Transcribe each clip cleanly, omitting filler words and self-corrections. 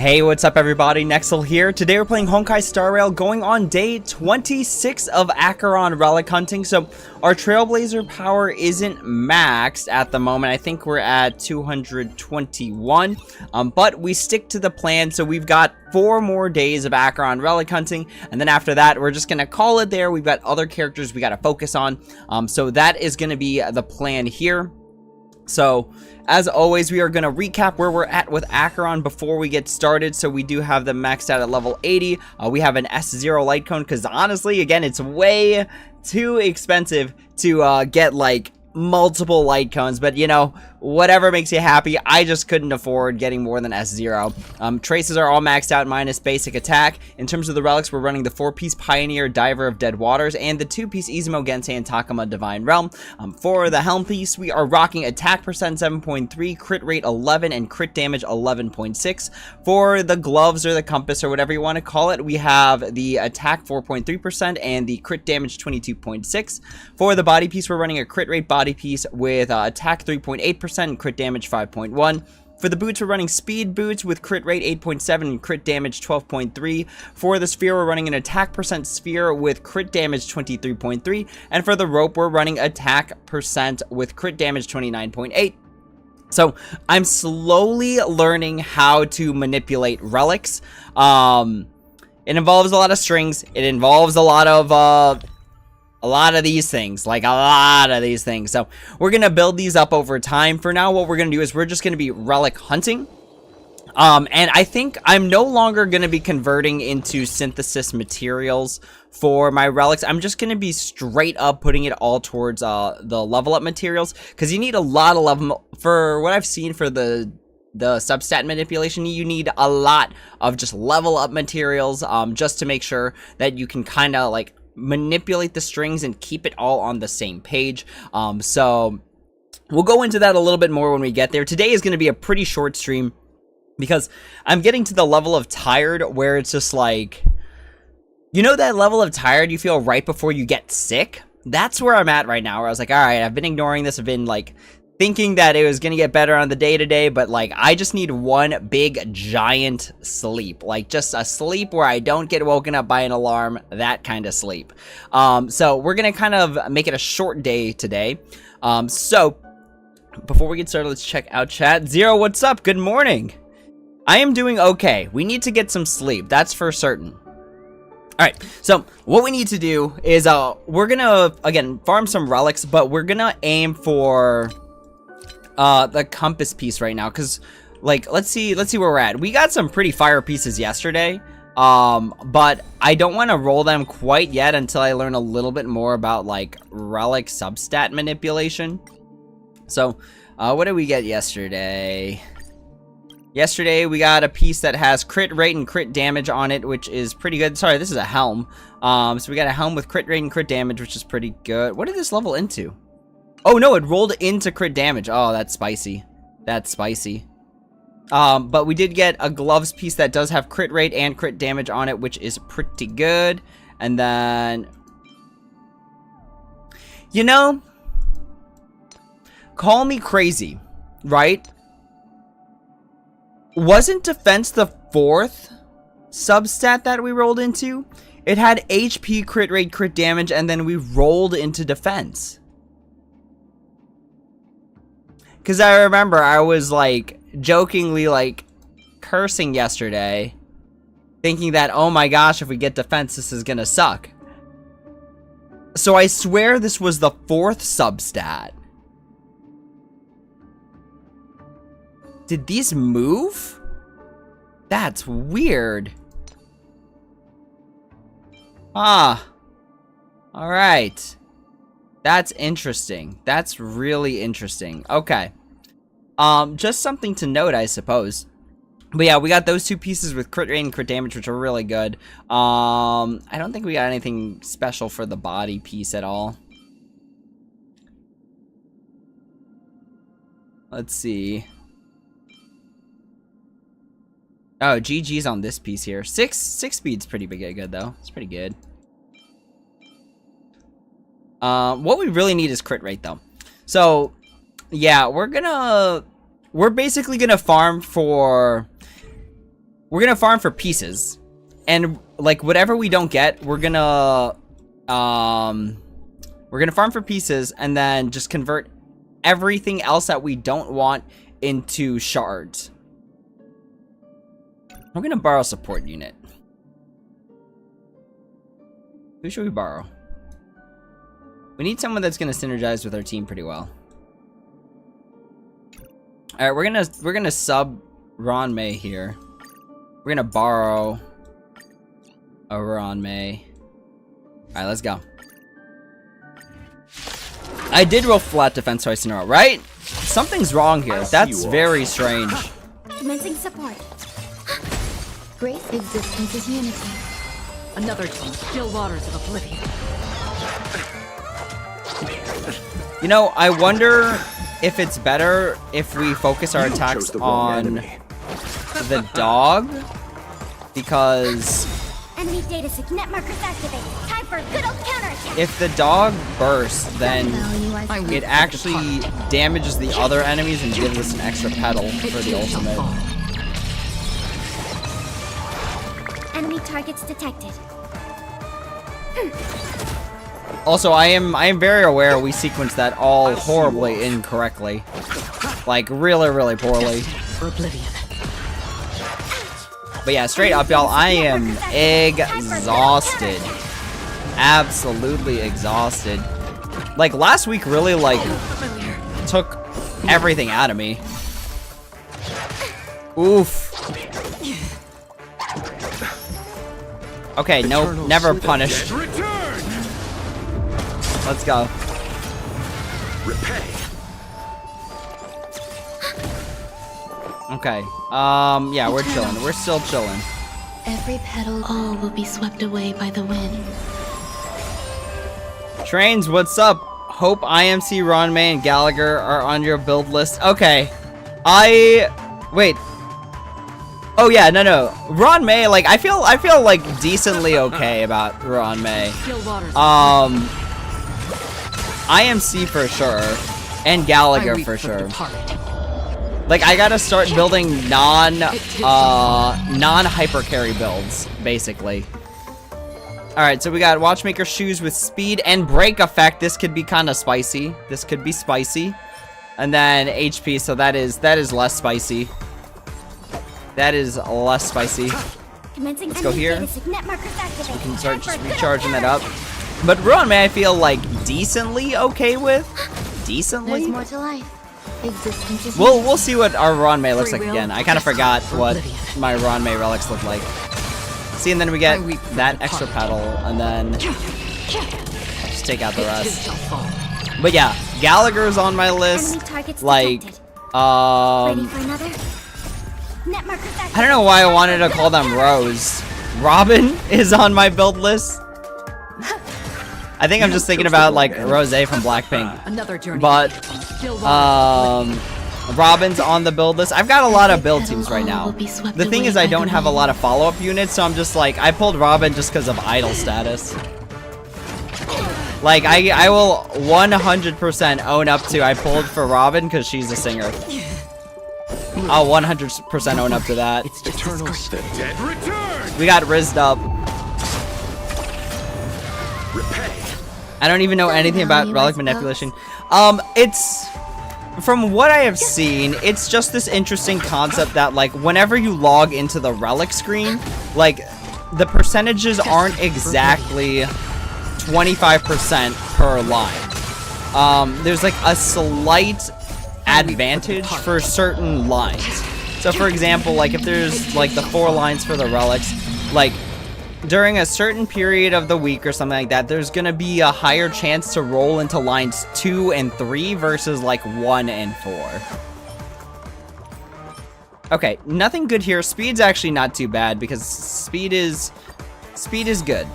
Hey, what's up everybody, Nexel here. Today we're playing Honkai Star Rail, going on day 26 of Acheron relic hunting. So our Trailblazer power isn't maxed at the moment. I think we're at 221, but we stick to the plan. So we've got 4 more days of Acheron relic hunting, and then after that we're just gonna call it there. We've got other characters we gotta focus on, so that is gonna be the plan here. So, as always, we are going to recap where we're at with Acheron before we get started. So, we do have them maxed out at level 80. We have an S0 light cone because, honestly, again, it's way too expensive to get, like, multiple light cones. But, you know, whatever makes you happy. I just couldn't afford getting more than S0. Traces are all maxed out minus basic attack. In terms of the relics, we're running the 4-piece Pioneer Diver of Dead Waters and the 2-piece Izumo Gensei and Takuma Divine Realm. For the helm piece, we are rocking attack percent 7.3, crit rate 11, and crit damage 11.6. For the gloves or the compass or whatever you want to call it, we have the attack 4.3% and the crit damage 22.6. For the body piece, we're running a crit rate body piece with attack 3.8% and crit damage 5.1. For the boots, we're running speed boots with crit rate 8.7 and crit damage 12.3. For the sphere, we're running an attack percent sphere with crit damage 23.3. And for the rope, we're running attack percent with crit damage 29.8. So I'm slowly learning how to manipulate relics. It involves a lot of strings. It involves a lot of these things, so we're gonna build these up over time. For now, what we're gonna do is we're just gonna be relic hunting, and I think I'm no longer gonna be converting into synthesis materials for my relics. I'm just gonna be straight up putting it all towards the level up materials, because you need a lot of level. For what I've seen for the substat manipulation, you need a lot of just level up materials, just to make sure that you can kind of like manipulate the strings and keep it all on the same page. So we'll go into that a little bit more when we get there. Today is going to be a pretty short stream because I'm getting to the level of tired where it's just like, you know, that level of tired you feel right before you get sick? That's where I'm at right now, where I was like, all right, I've been ignoring this. I've been like thinking that it was gonna get better on the day-to-day, but like I just need one big giant sleep, like just a sleep where I don't get woken up by an alarm, that kind of sleep. So we're gonna kind of make it a short day today. So before we get started, let's check out chat. Zero, what's up? Good morning. I am doing okay. We need to get some sleep, that's for certain. Alright, so what we need to do is we're gonna again farm some relics, but we're gonna aim for the compass piece right now, because like let's see where we're at. We got some pretty fire pieces yesterday, but I don't want to roll them quite yet until I learn a little bit more about like relic substat manipulation. So what did we get yesterday? Yesterday we got a piece that has crit rate and crit damage on it, which is pretty good. Sorry, this is a helm. So we got a helm with crit rate and crit damage, which is pretty good. What did this level into? Oh no, it rolled into crit damage. Oh, that's spicy. That's spicy. But we did get a gloves piece that does have crit rate and crit damage on it, which is pretty good. And then, you know, call me crazy, right? Wasn't defense the 4th substat that we rolled into? It had HP, crit rate, crit damage, and then we rolled into defense. Because I remember I was like jokingly like cursing yesterday, thinking that, oh my gosh, if we get defense, this is gonna suck. So I swear this was the 4th substat. Did these move? That's weird. Ah. Alright. That's interesting. That's really interesting. Okay. Just something to note, I suppose. But yeah, we got those 2 pieces with crit rate and crit damage, which are really good. I don't think we got anything special for the body piece at all. Let's see. Oh, GG's on this piece here. 6 speed's pretty good though. It's pretty good. What we really need is crit rate though. So yeah, we're basically gonna farm for we're gonna farm for pieces, and like whatever we don't get, we're gonna farm for pieces, and then just convert everything else that we don't want into shards. We're gonna borrow support unit. Who should we borrow? We need someone that's gonna synergize with our team pretty well. All right, we're gonna sub Ron May here. We're gonna borrow a Ron May. All right, let's go. I did roll flat defense twice in a row, right? Something's wrong here. That's very strange. Commencing support. Grace existence is unity. Another team, still waters of oblivion. You know, I wonder if it's better if we focus our attacks on the dog, because enemy data net markers activated. Time for a good old counterattack. if the dog bursts, then it actually damages the other enemies and gives us an extra pedal for the ultimate. Enemy targets detected. Also, I am very aware we sequenced that all horribly incorrectly. Like, really poorly. For oblivion. But yeah, straight up, y'all, I am exhausted. Absolutely exhausted. Like, last week really, like, took everything out of me. Oof. Okay, no, never punished. Let's go. Okay. Yeah, we're chilling. We're still chilling. Every petal, all will be swept away by the wind. Trains, what's up? Hope IMC, Ron May, and Gallagher are on your build list. Okay. Wait. Oh yeah, no. Ron May, like, I feel like decently okay about Ron May. IMC for sure, and Gallagher for sure. Like, I gotta start building non-hyper carry builds, basically. Alright, so we got Watchmaker Shoes with speed and break effect. This could be kind of spicy. This could be spicy. And then HP, so that is less spicy. That is less spicy. Let's go here. So we can start just recharging that up. But Ron May, I feel like decently okay with. Decently? There's more to life. Existence is We'll see what our Ron May looks like again. I kind of forgot what my Ron May relics look like. See, and then we get that extra pedal, and then just take out the rest. But yeah, Gallagher's on my list. Like, I don't know why I wanted to call them Rose. Robin is on my build list. I think I'm just thinking about like Rose from Blackpink. But Robin's on the build list. I've got a lot of build teams right now. The thing is I don't have a lot of follow-up units, so I'm just like, I pulled Robin just because of idol status. Like, I will 100% own up to I pulled for Robin because she's a singer. I'll 100% own up to that. We got rizzed up. I don't even know anything about relic manipulation. It's... From what I have seen, it's just this interesting concept that, like, whenever you log into the relic screen, like, the percentages aren't exactly 25% per line. There's, like, a slight advantage for certain lines. So, for example, like, if there's, like, the 4 lines for the relics, like, during a certain period of the week or something like that, there's gonna be a higher chance to roll into lines 2 and 3 versus like 1 and 4. Okay, nothing good here. Speed's actually not too bad because speed is good.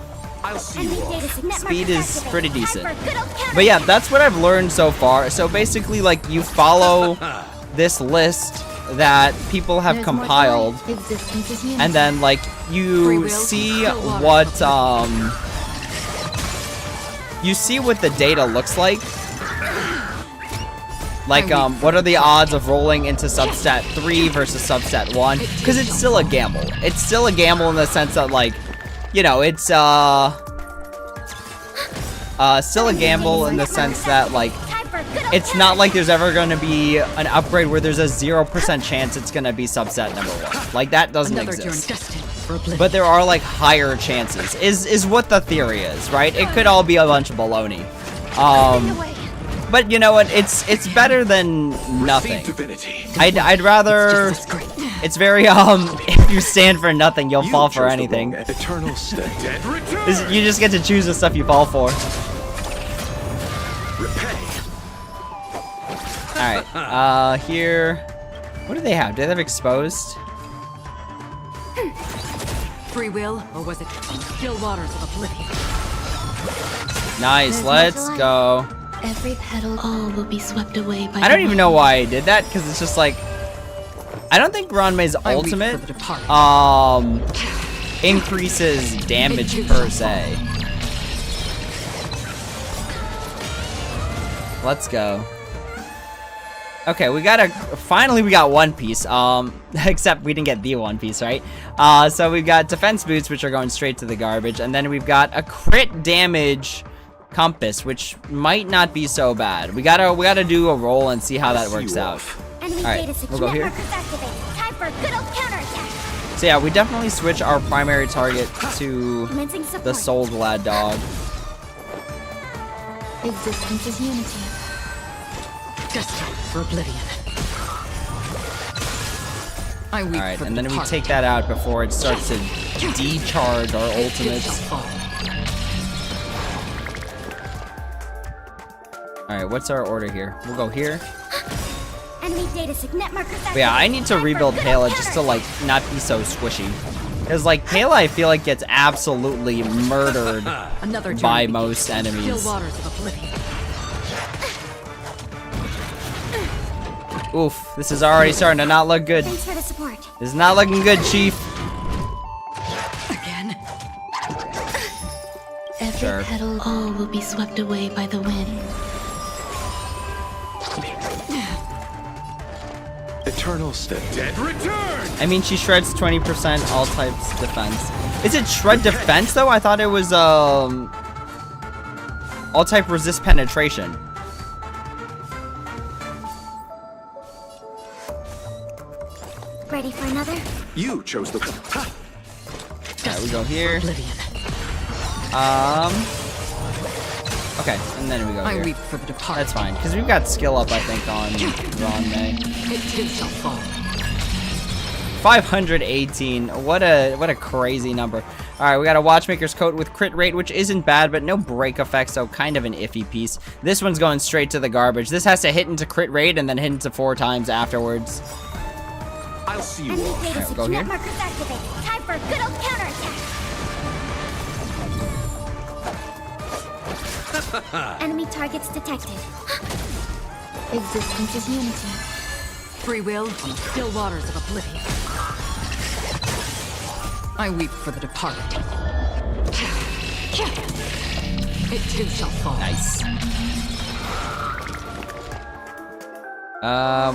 Speed is pretty decent. But yeah, that's what I've learned so far. So basically, like, you follow this list that people have compiled, and then like you see what the data looks like, Like, what are the odds of rolling into substat 3 versus substat 1? Because it's still a gamble. It's still a gamble in the sense that, like, you know, it's, still a gamble in the sense that, like, it's not like there's ever going to be an upgrade where there's a 0% chance it's going to be subset number 1. Like, that doesn't exist. But there are, like, higher chances, is what the theory is, right? It could all be a bunch of baloney. But you know what? It's better than nothing. I'd rather. It's very if you stand for nothing, you'll fall for anything. Eternal state. You just get to choose the stuff you fall for. All right. Here. What do they have? Do they have exposed? Free will, or was it still waters of oblivion? Nice. Let's go. Every petal, all will be swept away by. I don't even know why I did that, because it's just like, I don't think Ranmei's ultimate increases damage per se. Let's go. Okay, finally we got one piece. Except we didn't get the one piece, right? So we've got defense boots, which are going straight to the garbage, and then we've got a crit damage compass, which might not be so bad. We gotta do a roll and see how that works out. Alright, we'll go here. So yeah, we definitely switch our primary target to the Soul Glad dog. Existence is unity. Destined for oblivion. Alright, and then we take that out before it starts to decharge our ultimates. Alright, what's our order here? We'll go here. But yeah, I need to rebuild Pela just to, like, not be so squishy. Because, like, Pela, I feel like gets absolutely murdered by most enemies. Oof, this is already starting to not look good. Thanks for the support. This is not looking good, Chief. Again. Every petal, all will be swept away by the wind. Eternal state. Dead return! I mean, she shreds 20% all types defense. Is it shred defense, though? I thought it was, all type resist penetration. Ready for another? You chose the. Alright, we go here. Okay, and then we go here. That's fine, because we've got skill up, I think, on Ranmei. It too shall fall. 518. What a crazy number. Alright, we got a Watchmaker's Coat with crit rate, which isn't bad, but no break effect, so kind of an iffy piece. This one's going straight to the garbage. This has to hit into crit rate and then hit into 4 times afterwards. I'll see you all. Alright, we'll go here. Time for good old counterattack. Enemy targets detected. Existence is unity. Free will on the still waters of oblivion. I weep for the departed. It too shall fall. Nice.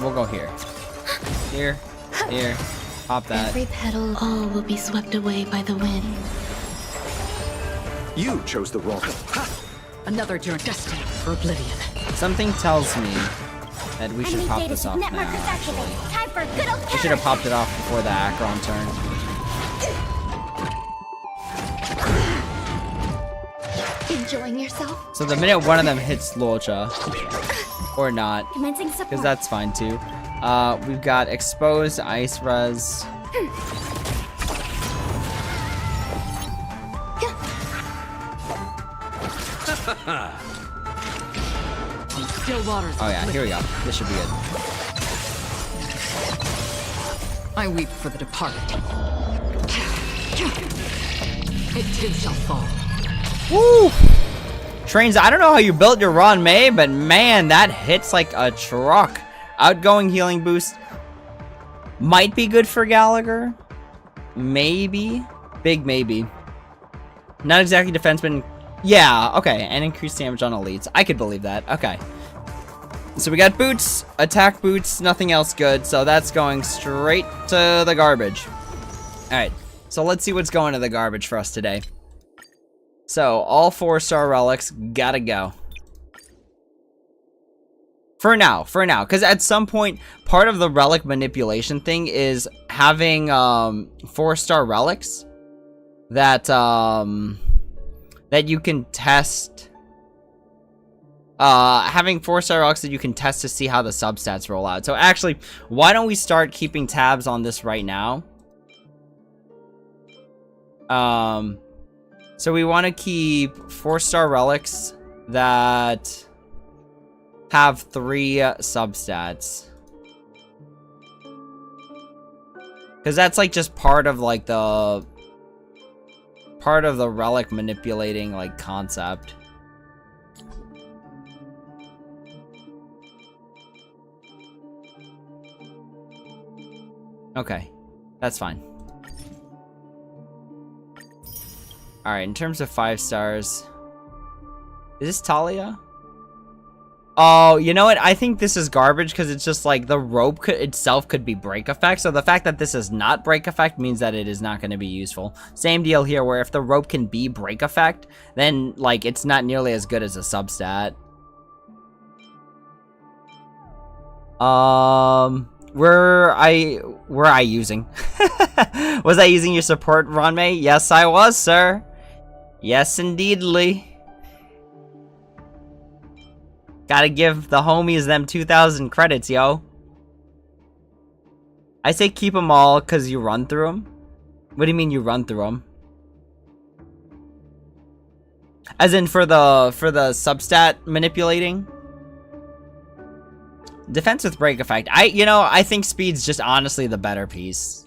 We'll go here. Here. Pop that. Every petal, all will be swept away by the wind. You chose the wrong. Another journey destined for oblivion. Something tells me that we should pop this off now, actually. We should have popped it off before the Acheron turn. Enjoying yourself? So the minute one of them hits Lolcha, or not, Commencing support. because that's fine too. We've got exposed ice res. Still waters. Oh yeah, here we go. This should be good. I weep for the departed. It too shall fall. Woo! Trains, I don't know how you built your Ranmei, but man, that hits like a truck. Outgoing healing boost might be good for Gallagher. Maybe. Big maybe. Not exactly defenseman. Yeah, okay. And increased damage on elites. I could believe that. Okay. So we got boots, attack boots, nothing else good. So that's going straight to the garbage. Alright, so let's see what's going to the garbage for us today. So, all 4-star relics gotta go. For now, because at some point, part of the relic manipulation thing is having 4-star relics that that you can test. Having 4-star relics that you can test to see how the substats roll out. So actually, why don't we start keeping tabs on this right now? So we want to keep 4-star relics that have 3 substats. Because that's like just part of like the relic manipulating like concept. Okay, that's fine. Alright, in terms of 5 stars... Is this Talia? Oh, you know what? I think this is garbage because it's just like the rope itself could be break effect. So the fact that this is not break effect means that it is not going to be useful. Same deal here where if the rope can be break effect, then like it's not nearly as good as a substat. Were I using? Was I using your support, Ronmei? Yes, I was, sir. Yes, indeedly. Gotta give the homies them 2,000 credits, yo. I say keep them all because you run through them. What do you mean you run through them? As in for the substat manipulating? Defense with break effect. I think speed's just honestly the better piece.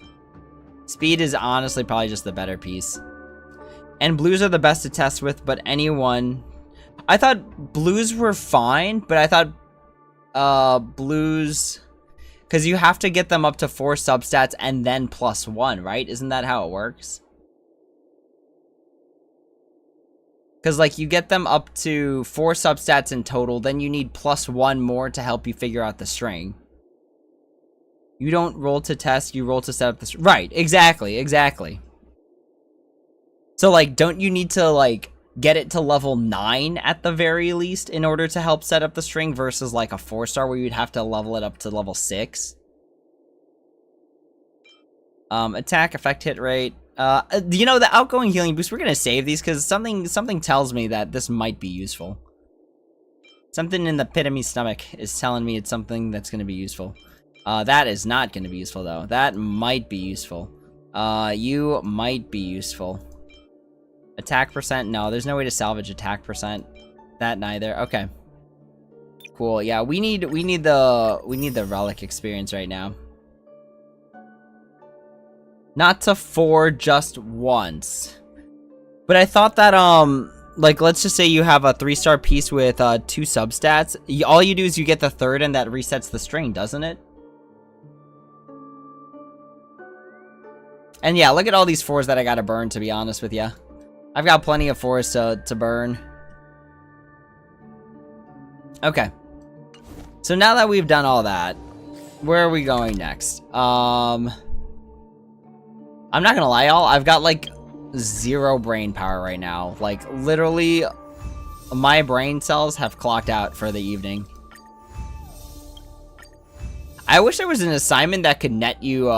Speed is honestly probably just the better piece. And blues are the best to test with, but anyone... I thought blues were fine, but I thought blues... Because you have to get them up to 4 substats and then +1, right? Isn't that how it works? Because, like, you get them up to 4 substats in total, then you need +1 more to help you figure out the string. You don't roll to test, you roll to set up the string. Right, exactly. So, like, don't you need to, like, get it to level 9 at the very least in order to help set up the string versus, like, a 4-star where you'd have to level it up to level 6? Attack, effect, hit rate. The outgoing healing boost, we're gonna save these because something tells me that this might be useful. Something in the pit of me stomach is telling me it's something that's gonna be useful. That is not gonna be useful though. That might be useful. You might be useful. Attack percent, no, there's no way to salvage attack percent. That neither. Okay. Cool. Yeah, we need the relic experience right now. Not to 4 just once. But I thought that like let's just say you have a 3-star piece with 2 substats. All you do is you get the 3rd and that resets the string, doesn't it? And yeah, look at all these 4s that I gotta burn, to be honest with you. I've got plenty of 4s to burn. Okay. So now that we've done all that, where are we going next? I'm not gonna lie, y'all. I've got like 0 brain power right now. Like literally, my brain cells have clocked out for the evening. I wish there was an assignment that could net you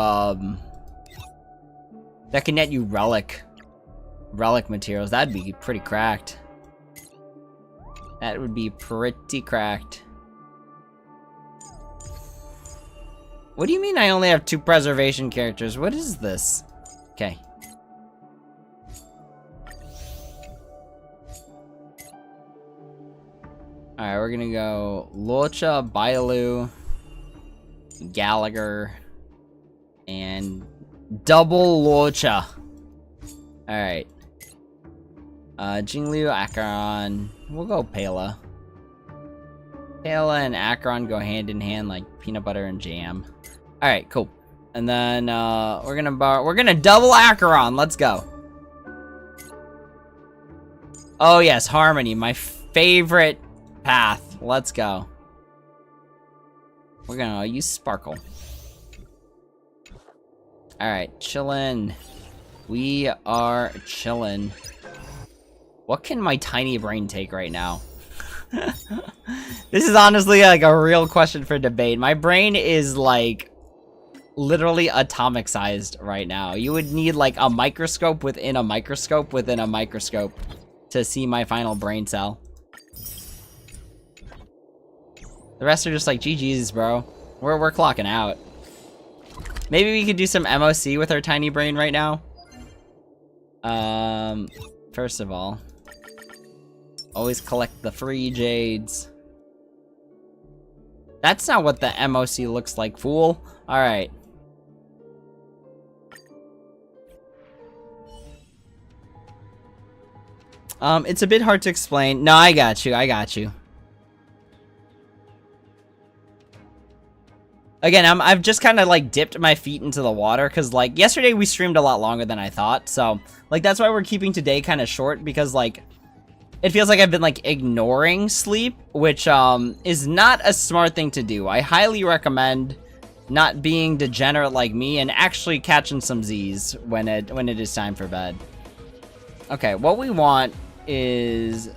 relic materials. That'd be pretty cracked. That would be pretty cracked. What do you mean I only have 2 preservation characters? What is this? Okay. Alright, we're gonna go Locha, Bailu, Gallagher, and double Locha. Alright. Jingliu, Acheron. We'll go Pela. Pela and Acheron go hand in hand like peanut butter and jam. Alright, cool. And then we're gonna double Acheron. Let's go. Oh yes, Harmony, my favorite path. Let's go. We're gonna use Sparkle. Alright, chillin'. We are chillin'. What can my tiny brain take right now? This is honestly like a real question for debate. My brain is like literally atomic sized right now. You would need like a microscope within a microscope within a microscope to see my final brain cell. The rest are just like GG's, bro. We're clocking out. Maybe we could do some MOC with our tiny brain right now. First of all, always collect the free jades. That's not what the MOC looks like, fool. Alright. It's a bit hard to explain. No, I got you. I got you. Again, I've just kind of like dipped my feet into the water because like yesterday we streamed a lot longer than I thought. So like that's why we're keeping today kind of short because like it feels like I've been like ignoring sleep, which is not a smart thing to do. I highly recommend not being degenerate like me and actually catching some Z's when it is time for bed. Okay, what we want is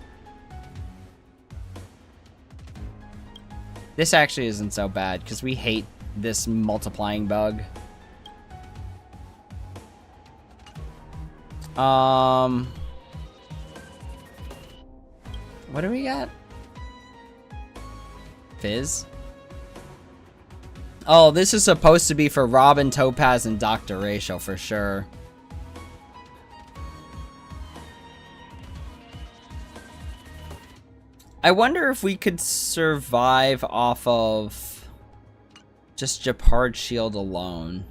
this actually isn't so bad because we hate this multiplying bug. What do we got? Fizz? Oh, this is supposed to be for Robin, Topaz, and Dr. Rachel for sure. I wonder if we could survive off of just Japard's shield alone.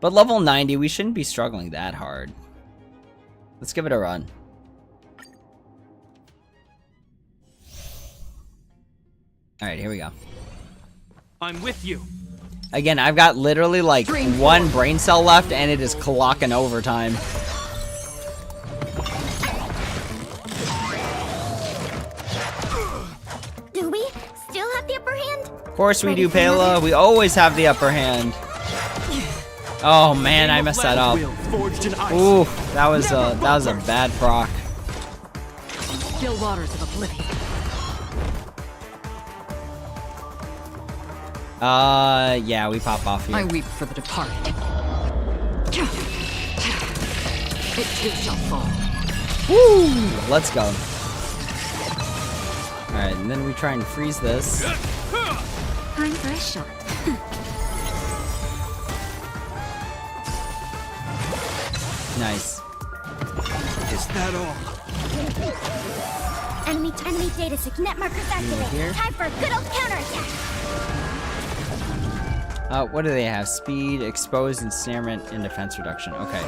But level 90, we shouldn't be struggling that hard. Let's give it a run. Alright, here we go. I'm with you. Again, I've got literally like one brain cell left and it is clocking overtime. Do we still have the upper hand? Of course we do, Pela. We always have the upper hand. Oh man, I messed that up. Ooh, that was a bad proc. Still waters of oblivion. Yeah, we pop off here. I weep for the departed. It too shall fall. Woo! Let's go. Alright, and then we try and freeze this. Time for a shot. Nice. Is that all? Enemy data signet markers activated. Here. Time for a good old counterattack. What do they have? Speed, exposed, ensnarement, and defense reduction. Okay.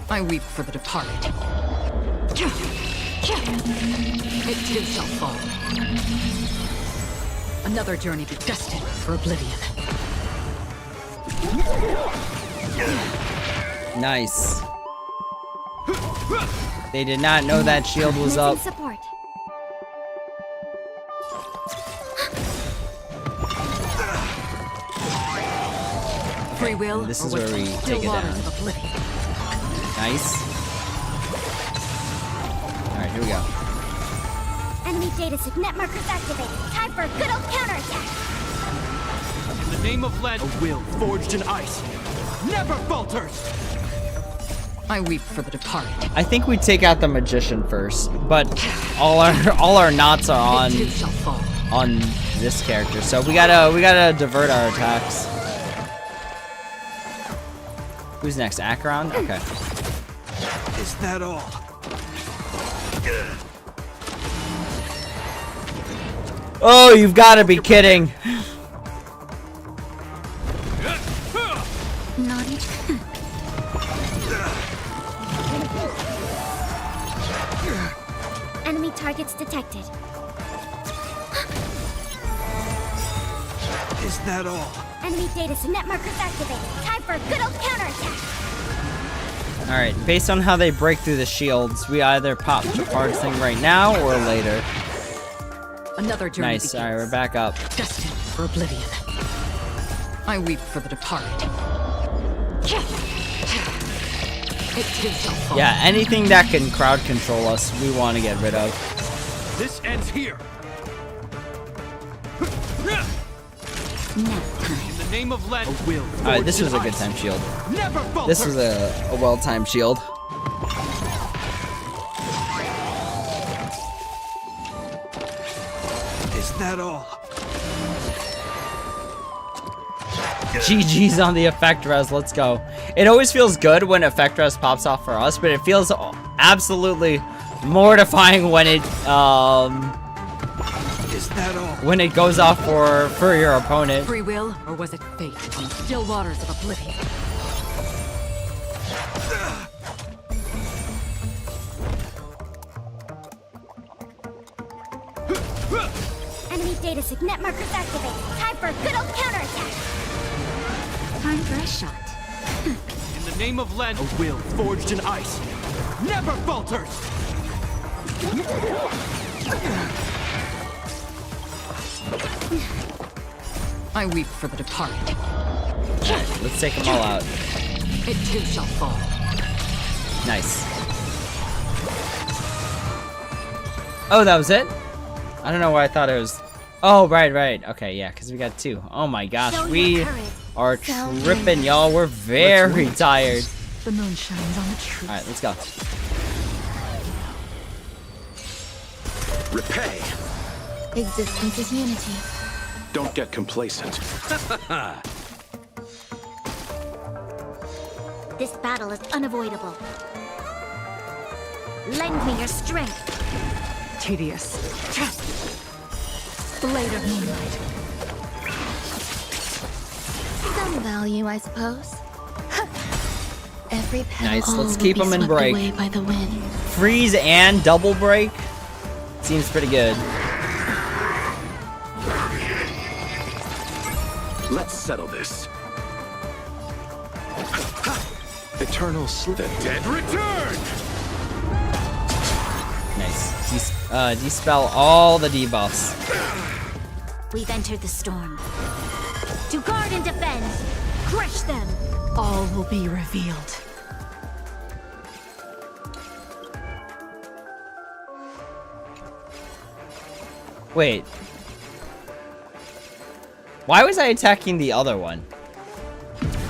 I weep for the departed. It too shall fall. Another journey be destined for oblivion. Nice. They did not know that shield was up. Support. Free will. This or is was where we still take it waters down. of oblivion. Nice. Alright, here we go. Enemy data signet markers activated. Time for a good old counterattack. In the name of lead, A will forged in ice never falters! I weep for the departed. I think we take out the magician first, but all our knots are It too shall fall. on this character, so we gotta divert our attacks. Who's next? Acheron? Okay. Is that all? Oh, you've gotta be kidding. Naughty. Enemy targets detected. Is that all? Enemy data signet markers activated. Time for a good old counterattack. Alright, based on how they break through the shields, we either pop Japard's thing right now or later. Another journey Nice. All right, begins. we're back up. Destined for oblivion. I weep for the departed. It too shall fall. Yeah, anything that can crowd control us, we want to get rid of. This ends here. Nap time. In the name of Len. A will. All right, this was forged a in good ice. time shield. Never falter. This was a well-timed shield. Is that all? GG's on the effect res, let's go. It always feels good when effect res pops off for us, but it feels absolutely mortifying when it Is that all? when it goes off for your opponent. Free will, or was it fate on the still waters of oblivion? Enemy data signet markers activated. Time for a good old counterattack. Time for a shot. In the name of Len. A will forged in ice. Never falters. I weep for the departed. Alright, let's take them all out. It too shall fall. Nice. Oh, that was it? I don't know why I thought it was... Oh, right. Okay, yeah, because we got 2. Oh my gosh, Show your we courage. are So tripping, y'all. We're very tired. The moon shines on the truth. Alright, let's go. Repay. Existence is unity. Don't get complacent. This battle is unavoidable. Lend me your strength. Tedious. Blade of moonlight. Some value, I suppose. Every petal Nice, let's will keep be 'em in swept break. away by the wind. Freeze and double break? Seems pretty good. Let's settle this. Eternal sleep. The dead return! Nice. Dispel all the debuffs. We've entered the storm. To guard and defend. Crush them. All will be revealed. Wait. Why was I attacking the other one?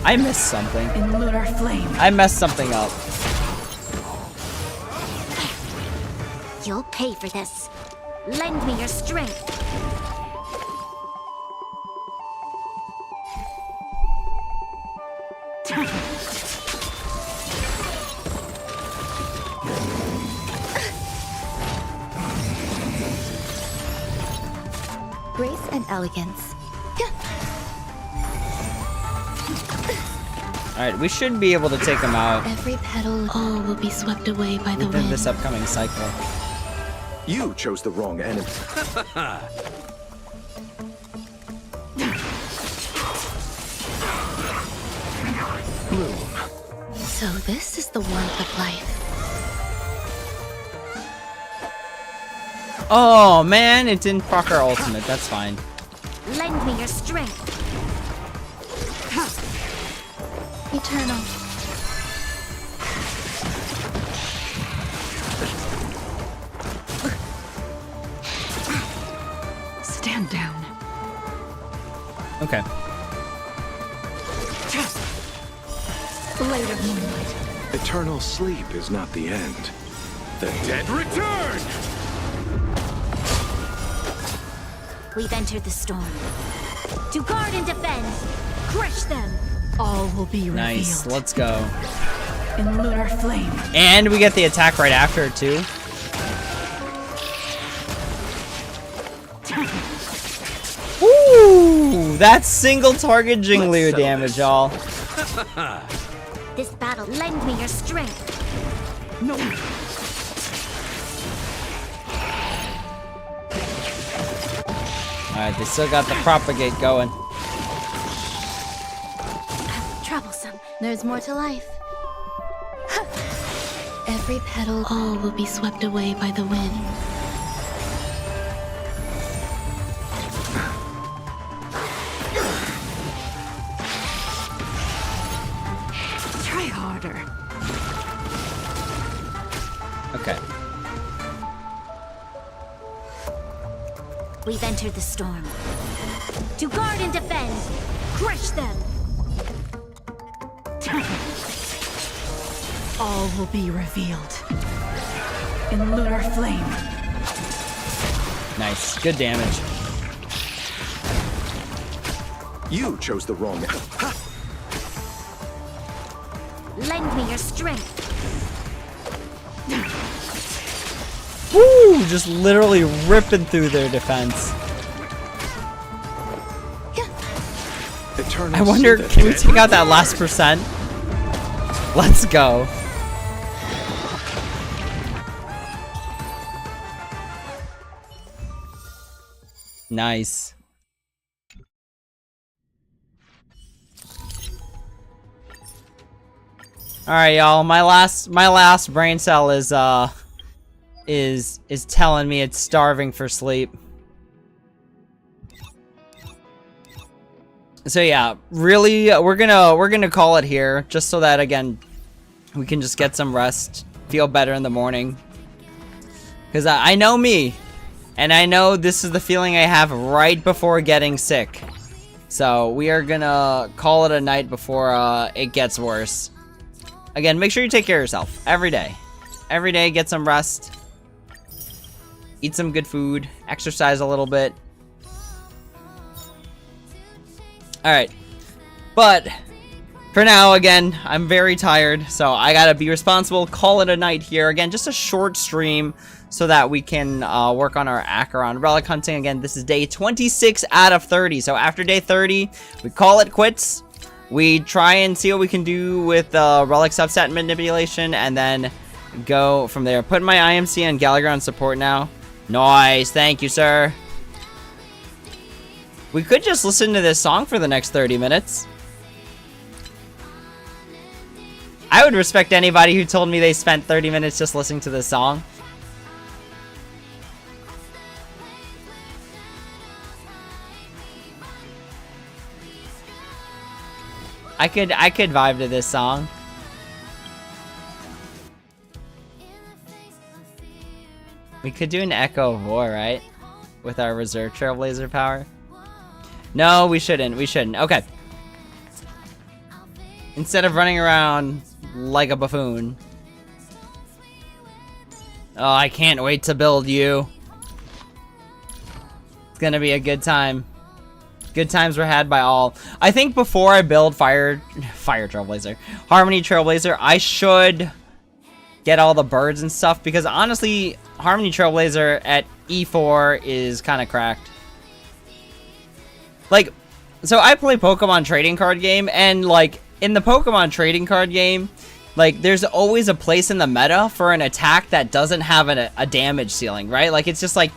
I missed something. In lunar flame. I messed something up. You'll pay for this. Lend me your strength. Grace and elegance. Alright, we should be able to take him out Every petal, all will be swept away by the within wind. this upcoming cycle. You chose the wrong enemy. So this is the warmth of life. Oh man, it didn't proc our ultimate. That's fine. Lend me your strength. Eternal. Stand down. Okay. Blade of moonlight. Eternal sleep is not the end. The dead return! We've entered the storm. To guard and defend. Crush them. All will be revealed. Nice. Let's go. In lunar flame. And we get the attack right after it too. Woo! That's single target Jinglu settle damage, this. y'all. This battle, lend me your strength. No. Alright, they still got the propagate going. Troublesome. There's more to life. Every petal, all will be swept away by the wind. We've entered the storm. To guard and defend, crush them! All will be revealed in lunar flame. Nice. Good damage. You chose the wrong. Ha! Lend me your strength. Woo! Just literally ripping through their defense. Eternal I wonder, see the can we dead take out that last percent? Let's go. Nice. All right, y'all. My last brain cell is telling me it's starving for sleep. So yeah, really, we're gonna call it here, just so that again, we can just get some rest, feel better in the morning. Because I know me, and I know this is the feeling I have right before getting sick. So we are gonna call it a night before it gets worse. Again, make sure you take care of yourself every day. Every day, get some rest. Eat some good food. Exercise a little bit. Alright. But, for now, again, I'm very tired. So, I gotta be responsible. Call it a night here. Again, just a short stream so that we can work on our Acheron relic hunting. Again, this is day 26 out of 30. So, after day 30, we call it quits. We try and see what we can do with relic subset manipulation, and then go from there. Put my IMC and Gallagher on support now. Nice, thank you, sir. We could just listen to this song for the next 30 minutes. I would respect anybody who told me they spent 30 minutes just listening to this song. I could vibe to this song. We could do an Echo of War, right? With our reserve Trailblazer power. No, we shouldn't. We shouldn't. Okay. Instead of running around like a buffoon. Oh, I can't wait to build you. It's gonna be a good time. Good times were had by all. I think before I build Fire Trailblazer, Harmony Trailblazer, I should get all the birds and stuff, because honestly, Harmony Trailblazer at E4 is kind of cracked. Like, so I play Pokemon trading card game, and like in the Pokemon trading card game, like there's always a place in the meta for an attack that doesn't have a damage ceiling, right? Like it's just like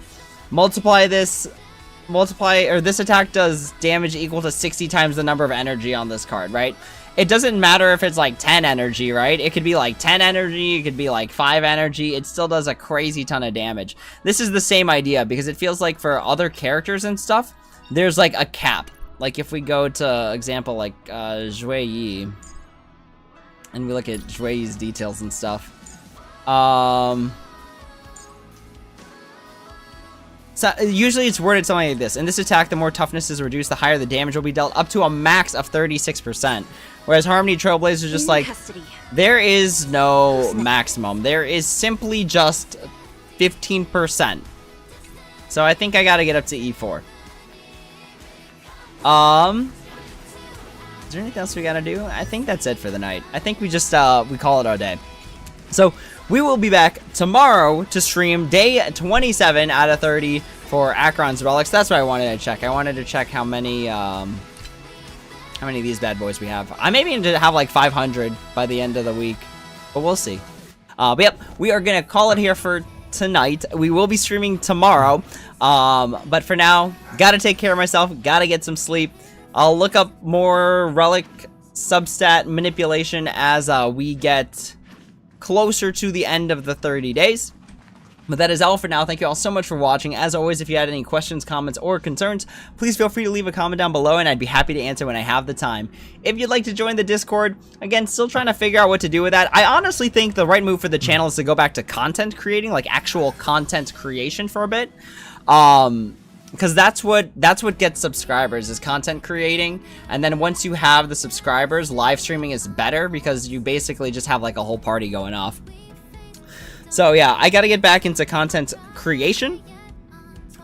this attack does damage equal to 60 times the number of energy on this card, right? It doesn't matter if it's like 10 energy, right? It could be like 10 energy, it could be like 5 energy, it still does a crazy ton of damage. This is the same idea, because it feels like for other characters and stuff, there's like a cap. Like if we go to example like Zhui Yi, and we look at Zhui Yi's details and stuff. So usually it's worded something like this. In this attack, the more toughness is reduced, the higher the damage will be dealt, up to a max of 36%. Whereas Harmony Trailblazer is just like, there is no maximum. There is simply just 15%. So I think I gotta get up to E4. Is there anything else we gotta do? I think that's it for the night. I think we just, we call it our day. So, we will be back tomorrow to stream day 27 out of 30 for Acheron's Relics. That's what I wanted to check. I wanted to check how many of these bad boys we have. I may be to have like 500 by the end of the week, but we'll see. But yep, we are gonna call it here for tonight. We will be streaming tomorrow, but for now, gotta take care of myself, gotta get some sleep. I'll look up more relic substat manipulation as we get closer to the end of the 30 days. But that is all for now. Thank you all so much for watching. As always, if you had any questions, comments, or concerns, please feel free to leave a comment down below, and I'd be happy to answer when I have the time. If you'd like to join the Discord, again, still trying to figure out what to do with that. I honestly think the right move for the channel is to go back to content creating, like actual content creation for a bit. because that's what gets subscribers, is content creating. And then once you have the subscribers, live streaming is better because you basically just have like a whole party going off. So yeah, I gotta get back into content creation.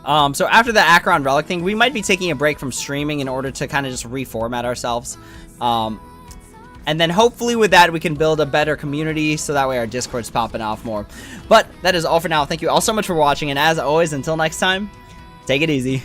So after the Acheron relic thing, we might be taking a break from streaming in order to kind of just reformat ourselves. And then hopefully with that, we can build a better community so that way our Discord's popping off more. But that is all for now. Thank you all so much for watching. And as always, until next time, take it easy.